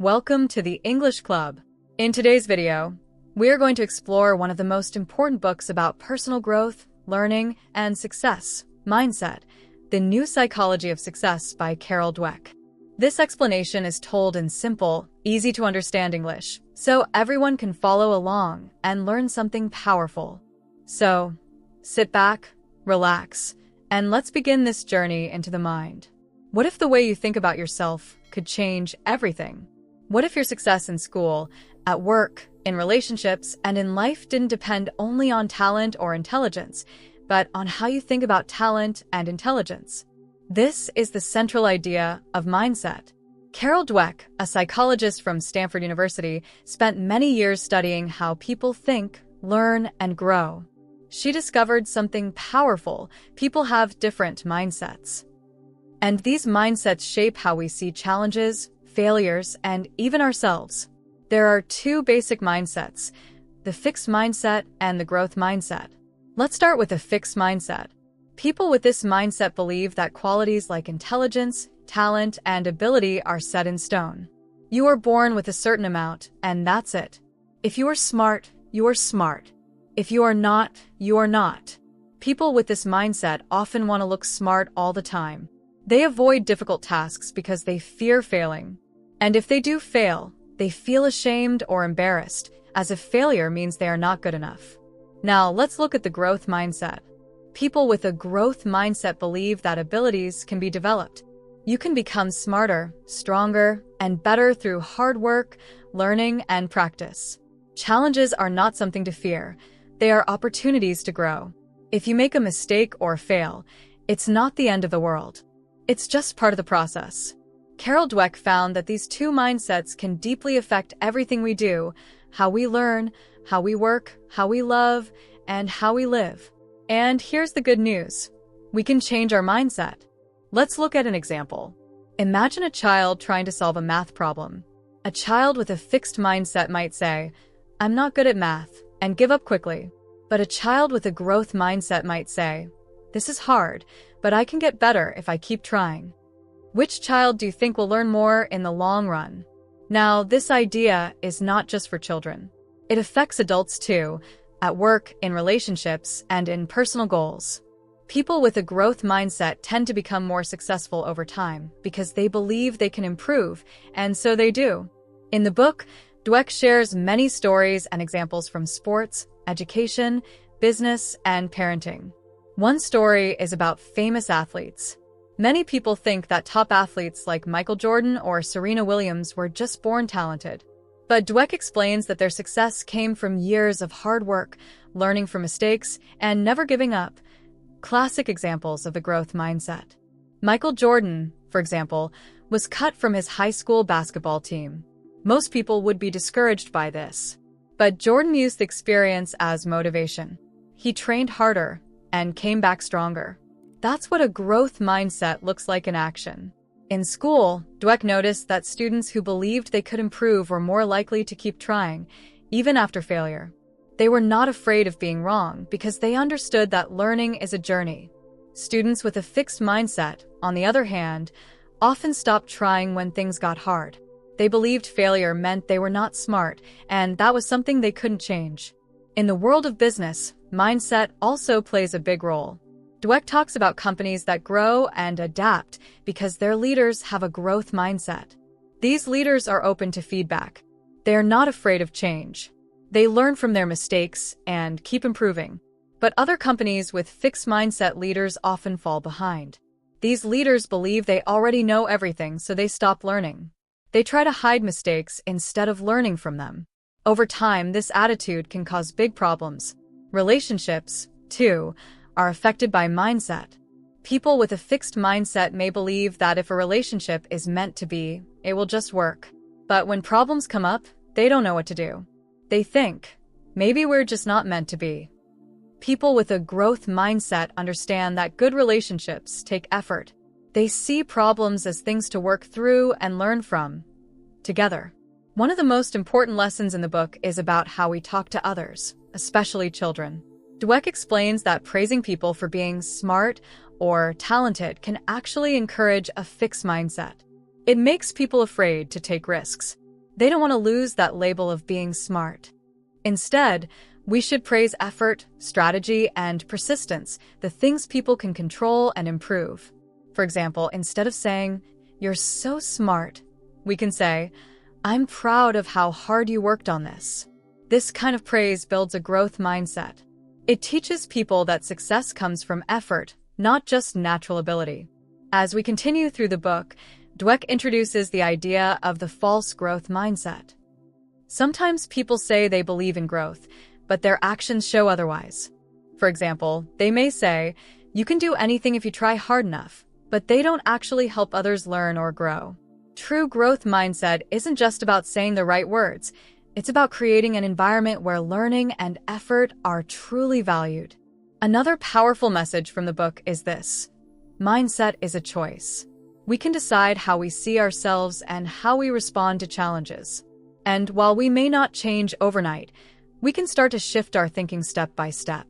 Welcome to the English Club. In today's video, we are going to explore one of the most important books about personal growth, learning, and success, Mindset, The New Psychology of Success by Carol Dweck. This explanation is told in simple, easy-to-understand English, so everyone can follow along and learn something powerful. So, sit back, relax, and let's begin this journey into the mind. What if the way you think about yourself could change everything? What if your success in school, at work, in relationships, and in life didn't depend only on talent or intelligence, but on how you think about talent and intelligence? This is the central idea of mindset. Carol Dweck, a psychologist from Stanford University, spent many years studying how people think, learn, and grow. She discovered something powerful: people have different mindsets. And these mindsets shape how we see challenges, failures, and even ourselves. There are two basic mindsets: the fixed mindset and the growth mindset. Let's start with the fixed mindset. People with this mindset believe that qualities like intelligence, talent, and ability are set in stone. You are born with a certain amount, and that's it. If you are smart, you are smart. If you are not, you are not. People with this mindset often want to look smart all the time. They avoid difficult tasks because they fear failing. And if they do fail, they feel ashamed or embarrassed, as if failure means they are not good enough. Now, let's look at the growth mindset. People with a growth mindset believe that abilities can be developed. You can become smarter, stronger, and better through hard work, learning, and practice. Challenges are not something to fear. They are opportunities to grow. If you make a mistake or fail, it's not the end of the world. It's just part of the process. Carol Dweck found that these two mindsets can deeply affect everything we do: how we learn, how we work, how we love, and how we live. And here's the good news: we can change our mindset. Let's look at an example. Imagine a child trying to solve a math problem. A child with a fixed mindset might say, "I'm not good at math," and give up quickly. But a child with a growth mindset might say, "This is hard, but I can get better if I keep trying." Which child do you think will learn more in the long run? Now, this idea is not just for children. It affects adults too, at work, in relationships, and in personal goals. People with a growth mindset tend to become more successful over time because they believe they can improve, and so they do. In the book, Dweck shares many stories and examples from sports, education, business, and parenting. One story is about famous athletes. Many people think that top athletes like Michael Jordan or Serena Williams were just born talented. But Dweck explains that their success came from years of hard work, learning from mistakes, and never giving up. Classic examples of the growth mindset. Michael Jordan, for example, was cut from his high school basketball team. Most people would be discouraged by this. But Jordan used the experience as motivation. He trained harder and came back stronger. That's what a growth mindset looks like in action. In school, Dweck noticed that students who believed they could improve were more likely to keep trying, even after failure. They were not afraid of being wrong because they understood that learning is a journey. Students with a fixed mindset, on the other hand, often stopped trying when things got hard. They believed failure meant they were not smart, and that was something they couldn't change. In the world of business, mindset also plays a big role. Dweck talks about companies that grow and adapt because their leaders have a growth mindset. These leaders are open to feedback. They are not afraid of change. They learn from their mistakes and keep improving. But other companies with fixed mindset leaders often fall behind. These leaders believe they already know everything, so they stop learning. They try to hide mistakes instead of learning from them. Over time, this attitude can cause big problems. Relationships, too, are affected by mindset. People with a fixed mindset may believe that if a relationship is meant to be, it will just work. But when problems come up, they don't know what to do. They think, maybe we're just not meant to be. People with a growth mindset understand that good relationships take effort. They see problems as things to work through and learn from, together. One of the most important lessons in the book is about how we talk to others, especially children. Dweck explains that praising people for being smart or talented can actually encourage a fixed mindset. It makes people afraid to take risks. They don't want to lose that label of being smart. Instead, we should praise effort, strategy, and persistence, the things people can control and improve. For example, instead of saying, "You're so smart," we can say, "I'm proud of how hard you worked on this." This kind of praise builds a growth mindset. It teaches people that success comes from effort, not just natural ability. As we continue through the book, Dweck introduces the idea of the false growth mindset. Sometimes people say they believe in growth, but their actions show otherwise. For example, they may say, "You can do anything if you try hard enough," but they don't actually help others learn or grow. True growth mindset isn't just about saying the right words. It's about creating an environment where learning and effort are truly valued. Another powerful message from the book is this: mindset is a choice. We can decide how we see ourselves and how we respond to challenges. And while we may not change overnight, we can start to shift our thinking step by step.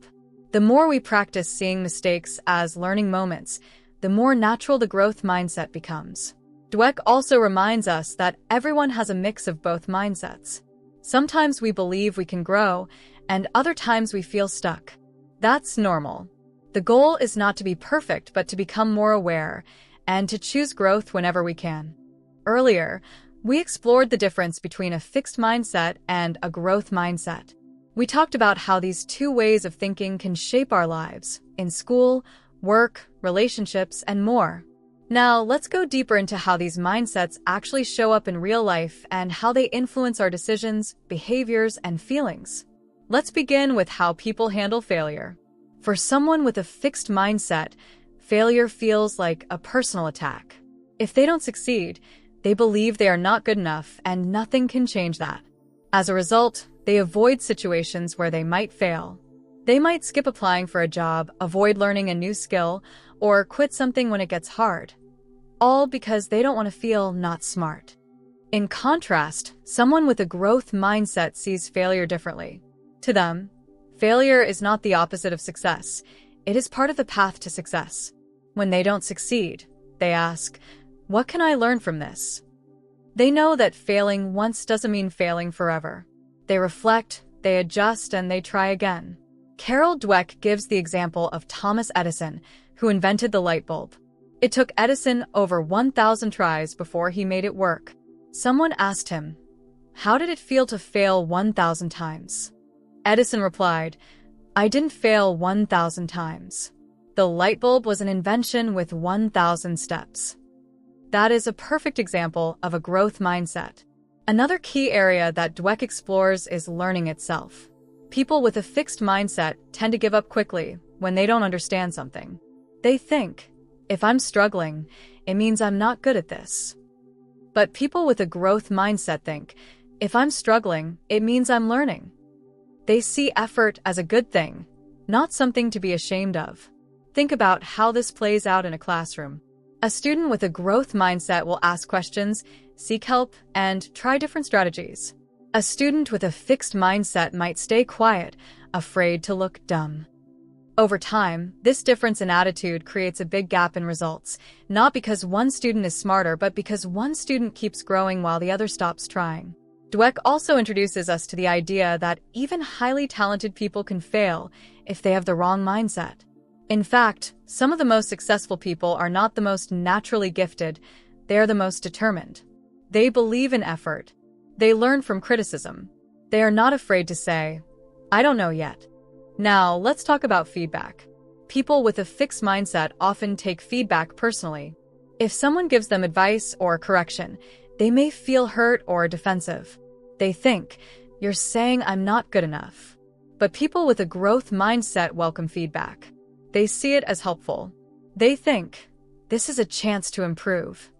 The more we practice seeing mistakes as learning moments, the more natural the growth mindset becomes. Dweck also reminds us that everyone has a mix of both mindsets. Sometimes we believe we can grow, and other times we feel stuck. That's normal. The goal is not to be perfect, but to become more aware and to choose growth whenever we can. Earlier, we explored the difference between a fixed mindset and a growth mindset. We talked about how these two ways of thinking can shape our lives in school, work, relationships, and more. Now, let's go deeper into how these mindsets actually show up in real life and how they influence our decisions, behaviors, and feelings. Let's begin with how people handle failure. For someone with a fixed mindset, failure feels like a personal attack. If they don't succeed, they believe they are not good enough and nothing can change that. As a result, they avoid situations where they might fail. They might skip applying for a job, avoid learning a new skill, or quit something when it gets hard. All because they don't want to feel not smart. In contrast, someone with a growth mindset sees failure differently. To them, failure is not the opposite of success. It is part of the path to success. When they don't succeed, they ask, "What can I learn from this?" They know that failing once doesn't mean failing forever. They reflect, they adjust, and they try again. Carol Dweck gives the example of Thomas Edison, who invented the light bulb. It took Edison over 1,000 tries before he made it work. Someone asked him, "How did it feel to fail 1,000 times?" Edison replied, "I didn't fail 1,000 times. The light bulb was an invention with 1,000 steps." That is a perfect example of a growth mindset. Another key area that Dweck explores is learning itself. People with a fixed mindset tend to give up quickly when they don't understand something. They think, "If I'm struggling, it means I'm not good at this." But people with a growth mindset think, "If I'm struggling, it means I'm learning." They see effort as a good thing, not something to be ashamed of. Think about how this plays out in a classroom. A student with a growth mindset will ask questions, seek help, and try different strategies. A student with a fixed mindset might stay quiet, afraid to look dumb. Over time, this difference in attitude creates a big gap in results, not because one student is smarter, but because one student keeps growing while the other stops trying. Dweck also introduces us to the idea that even highly talented people can fail if they have the wrong mindset. In fact, some of the most successful people are not the most naturally gifted, they are the most determined. They believe in effort. They learn from criticism. They are not afraid to say, "I don't know yet." Now, let's talk about feedback. People with a fixed mindset often take feedback personally. If someone gives them advice or correction, they may feel hurt or defensive. They think, "You're saying I'm not good enough." But people with a growth mindset welcome feedback. They see it as helpful. They think, "This is a chance to improve."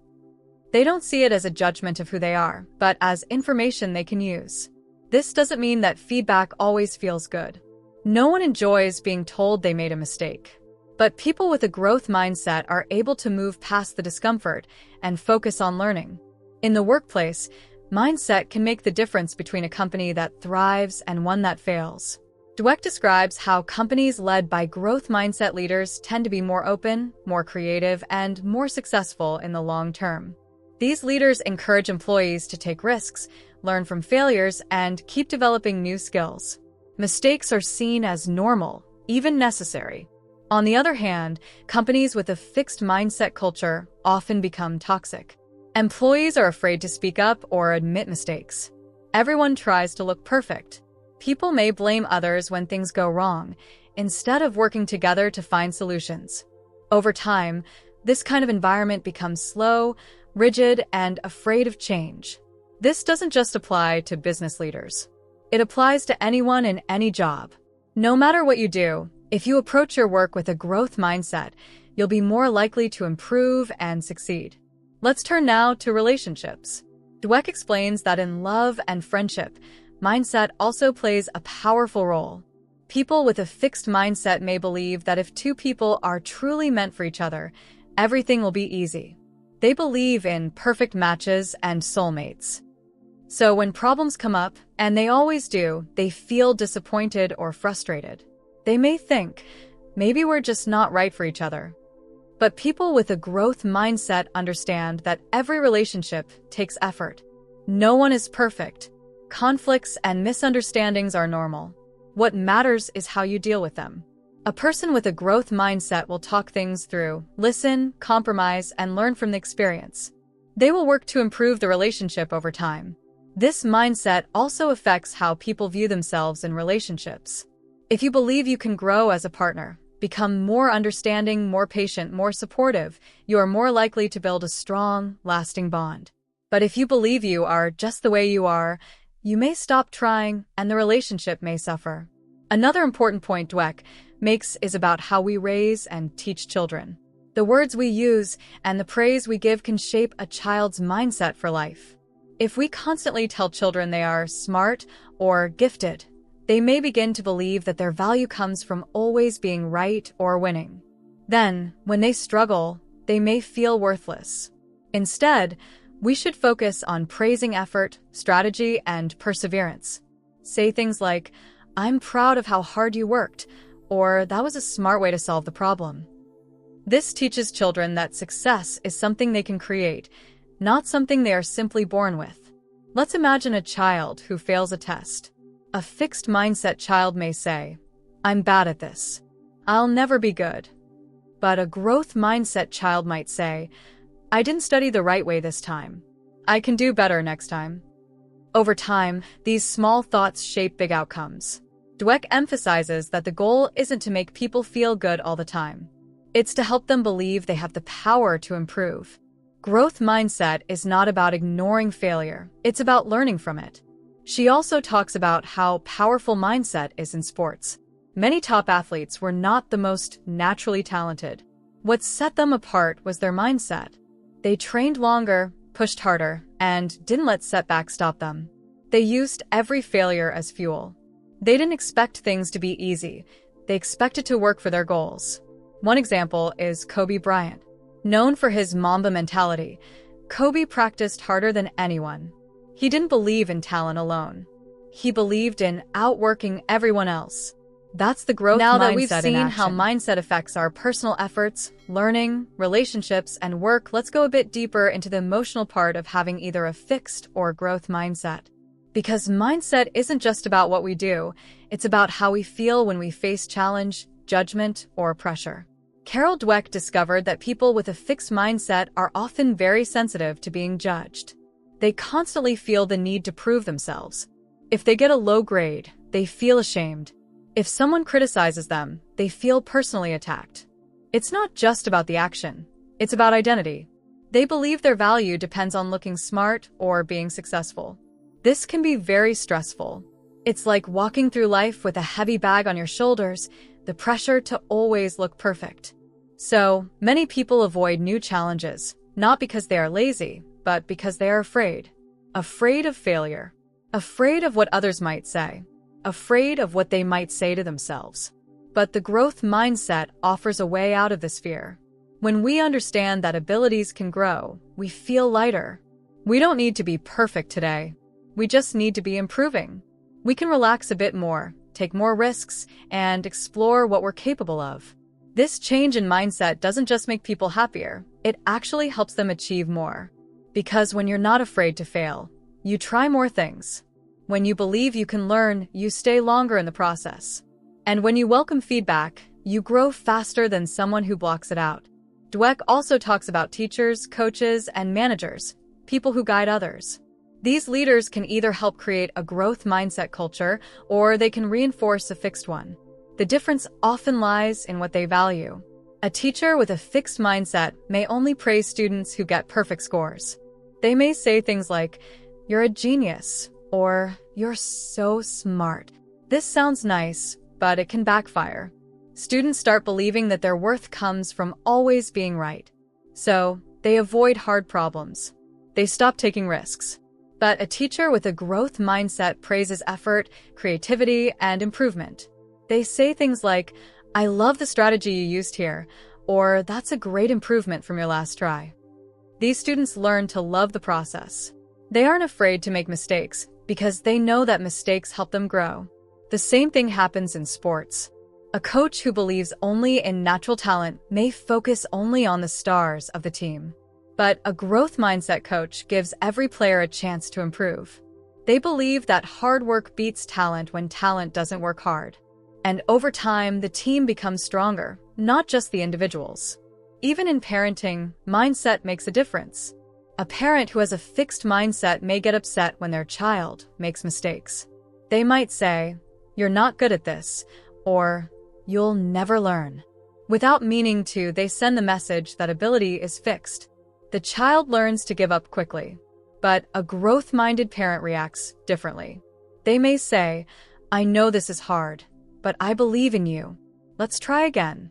They don't see it as a judgment of who they are, but as information they can use. This doesn't mean that feedback always feels good. No one enjoys being told they made a mistake. But people with a growth mindset are able to move past the discomfort and focus on learning. In the workplace, mindset can make the difference between a company that thrives and one that fails. Dweck describes how companies led by growth mindset leaders tend to be more open, more creative, and more successful in the long term. These leaders encourage employees to take risks, learn from failures, and keep developing new skills. Mistakes are seen as normal, even necessary. On the other hand, companies with a fixed mindset culture often become toxic. Employees are afraid to speak up or admit mistakes. Everyone tries to look perfect. People may blame others when things go wrong, instead of working together to find solutions. Over time, this kind of environment becomes slow, rigid, and afraid of change. This doesn't just apply to business leaders. It applies to anyone in any job. No matter what you do, if you approach your work with a growth mindset, you'll be more likely to improve and succeed. Let's turn now to relationships. Dweck explains that in love and friendship, mindset also plays a powerful role. People with a fixed mindset may believe that if two people are truly meant for each other, everything will be easy. They believe in perfect matches and soulmates. So when problems come up, and they always do, they feel disappointed or frustrated. They may think, maybe we're just not right for each other. But people with a growth mindset understand that every relationship takes effort. No one is perfect. Conflicts and misunderstandings are normal. What matters is how you deal with them. A person with a growth mindset will talk things through, listen, compromise, and learn from the experience. They will work to improve the relationship over time. This mindset also affects how people view themselves in relationships. If you believe you can grow as a partner, become more understanding, more patient, more supportive, you are more likely to build a strong, lasting bond. But if you believe you are just the way you are, you may stop trying and the relationship may suffer. Another important point Dweck makes is about how we raise and teach children. The words we use and the praise we give can shape a child's mindset for life. If we constantly tell children they are smart or gifted, they may begin to believe that their value comes from always being right or winning. Then, when they struggle, they may feel worthless. Instead, we should focus on praising effort, strategy, and perseverance. Say things like, "I'm proud of how hard you worked," or "that was a smart way to solve the problem." This teaches children that success is something they can create, not something they are simply born with. Let's imagine a child who fails a test. A fixed mindset child may say, "I'm bad at this. I'll never be good." But a growth mindset child might say, "I didn't study the right way this time. I can do better next time." Over time, these small thoughts shape big outcomes. Dweck emphasizes that the goal isn't to make people feel good all the time. It's to help them believe they have the power to improve. Growth mindset is not about ignoring failure, it's about learning from it. She also talks about how powerful mindset is in sports. Many top athletes were not the most naturally talented. What set them apart was their mindset. They trained longer, pushed harder, and didn't let setbacks stop them. They used every failure as fuel. They didn't expect things to be easy. They expected to work for their goals. One example is Kobe Bryant. Known for his Mamba mentality, Kobe practiced harder than anyone. He didn't believe in talent alone. He believed in outworking everyone else. That's the growth mindset in action. Now that we've seen how mindset affects our personal efforts, learning, relationships, and work, let's go a bit deeper into the emotional part of having either a fixed or growth mindset. Because mindset isn't just about what we do, it's about how we feel when we face challenge, judgment, or pressure. Carol Dweck discovered that people with a fixed mindset are often very sensitive to being judged. They constantly feel the need to prove themselves. If they get a low grade, they feel ashamed. If someone criticizes them, they feel personally attacked. It's not just about the action, it's about identity. They believe their value depends on looking smart or being successful. This can be very stressful. It's like walking through life with a heavy bag on your shoulders, the pressure to always look perfect. So, many people avoid new challenges, not because they are lazy, but because they are afraid. Afraid of failure. Afraid of what others might say. Afraid of what they might say to themselves. But the growth mindset offers a way out of this fear. When we understand that abilities can grow, we feel lighter. We don't need to be perfect today. We just need to be improving. We can relax a bit more, take more risks, and explore what we're capable of. This change in mindset doesn't just make people happier, it actually helps them achieve more. Because when you're not afraid to fail, you try more things. When you believe you can learn, you stay longer in the process. And when you welcome feedback, you grow faster than someone who blocks it out. Dweck also talks about teachers, coaches, and managers, people who guide others. These leaders can either help create a growth mindset culture, or they can reinforce a fixed one. The difference often lies in what they value. A teacher with a fixed mindset may only praise students who get perfect scores. They may say things like, "You're a genius," or "You're so smart." This sounds nice, but it can backfire. Students start believing that their worth comes from always being right. So, they avoid hard problems. They stop taking risks. But a teacher with a growth mindset praises effort, creativity, and improvement. They say things like, "I love the strategy you used here," or "That's a great improvement from your last try." These students learn to love the process. They aren't afraid to make mistakes because they know that mistakes help them grow. The same thing happens in sports. A coach who believes only in natural talent may focus only on the stars of the team. But a growth mindset coach gives every player a chance to improve. They believe that hard work beats talent when talent doesn't work hard. And over time, the team becomes stronger, not just the individuals. Even in parenting, mindset makes a difference. A parent who has a fixed mindset may get upset when their child makes mistakes. They might say, "You're not good at this," or "You'll never learn." Without meaning to, they send the message that ability is fixed. The child learns to give up quickly. But a growth-minded parent reacts differently. They may say, "I know this is hard, but I believe in you. Let's try again."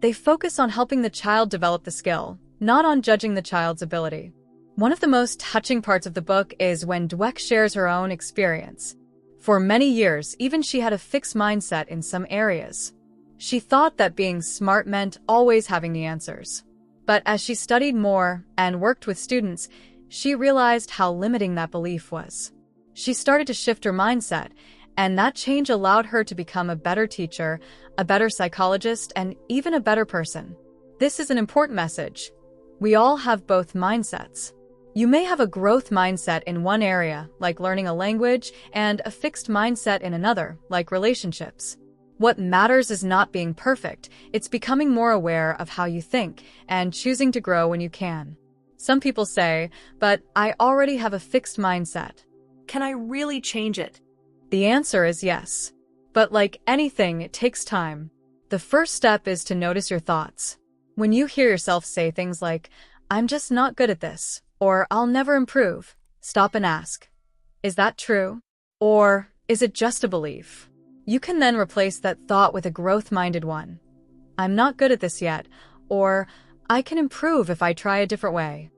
They focus on helping the child develop the skill, not on judging the child's ability. One of the most touching parts of the book is when Dweck shares her own experience. For many years, even she had a fixed mindset in some areas. She thought that being smart meant always having the answers. But as she studied more and worked with students, she realized how limiting that belief was. She started to shift her mindset, and that change allowed her to become a better teacher, a better psychologist, and even a better person. This is an important message. We all have both mindsets. You may have a growth mindset in one area, like learning a language, and a fixed mindset in another, like relationships. What matters is not being perfect, it's becoming more aware of how you think and choosing to grow when you can. Some people say, "But I already have a fixed mindset. Can I really change it?" The answer is yes. But like anything, it takes time. The first step is to notice your thoughts. When you hear yourself say things like, "I'm just not good at this," or "I'll never improve," stop and ask, "Is that true? Or is it just a belief?" You can then replace that thought with a growth-minded one. "I'm not good at this yet," or "I can improve if I try a different way."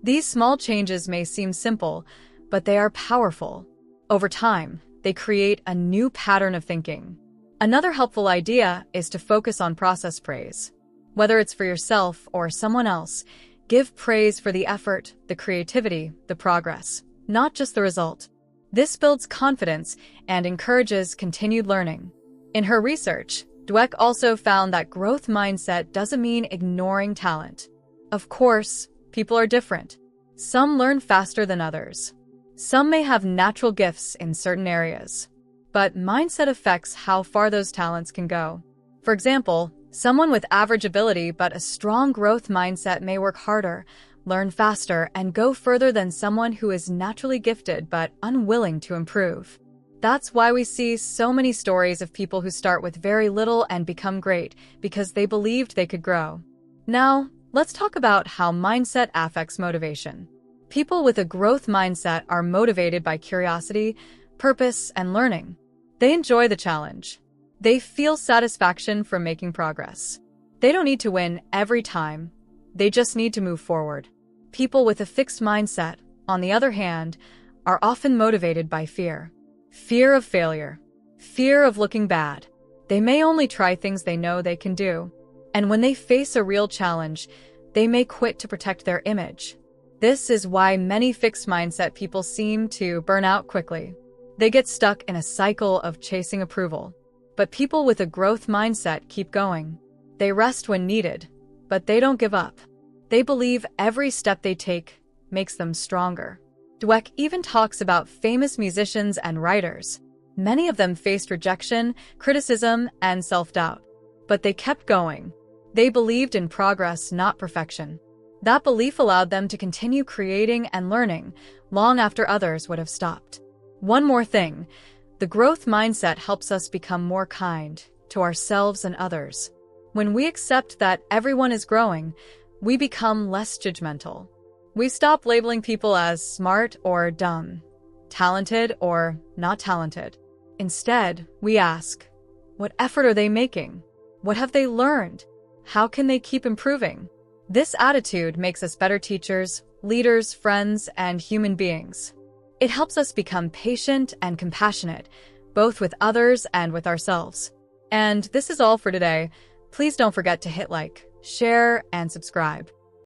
These small changes may seem simple, but they are powerful. Over time, they create a new pattern of thinking. Another helpful idea is to focus on process praise. Whether it's for yourself or someone else, give praise for the effort, the creativity, the progress, not just the result. This builds confidence and encourages continued learning. In her research, Dweck also found that growth mindset doesn't mean ignoring talent. Of course, people are different. Some learn faster than others. Some may have natural gifts in certain areas. But mindset affects how far those talents can go. For example, someone with average ability but a strong growth mindset may work harder, learn faster, and go further than someone who is naturally gifted but unwilling to improve. That's why we see so many stories of people who start with very little and become great because they believed they could grow. Now, let's talk about how mindset affects motivation. People with a growth mindset are motivated by curiosity, purpose, and learning. They enjoy the challenge. They feel satisfaction from making progress. They don't need to win every time. They just need to move forward. People with a fixed mindset, on the other hand, are often motivated by fear. Fear of failure. Fear of looking bad. They may only try things they know they can do. And when they face a real challenge, they may quit to protect their image. This is why many fixed mindset people seem to burn out quickly. They get stuck in a cycle of chasing approval. But people with a growth mindset keep going. They rest when needed, but they don't give up. They believe every step they take makes them stronger. Dweck even talks about famous musicians and writers. Many of them faced rejection, criticism, and self-doubt. But they kept going. They believed in progress, not perfection. That belief allowed them to continue creating and learning long after others would have stopped. One more thing, the growth mindset helps us become more kind to ourselves and others. When we accept that everyone is growing, we become less judgmental. We stop labeling people as smart or dumb, talented or not talented. Instead, we ask, what effort are they making? What have they learned? How can they keep improving? This attitude makes us better teachers, leaders, friends, and human beings. It helps us become patient and compassionate, both with others and with ourselves. And this is all for today. Please don't forget to hit like, share, and subscribe.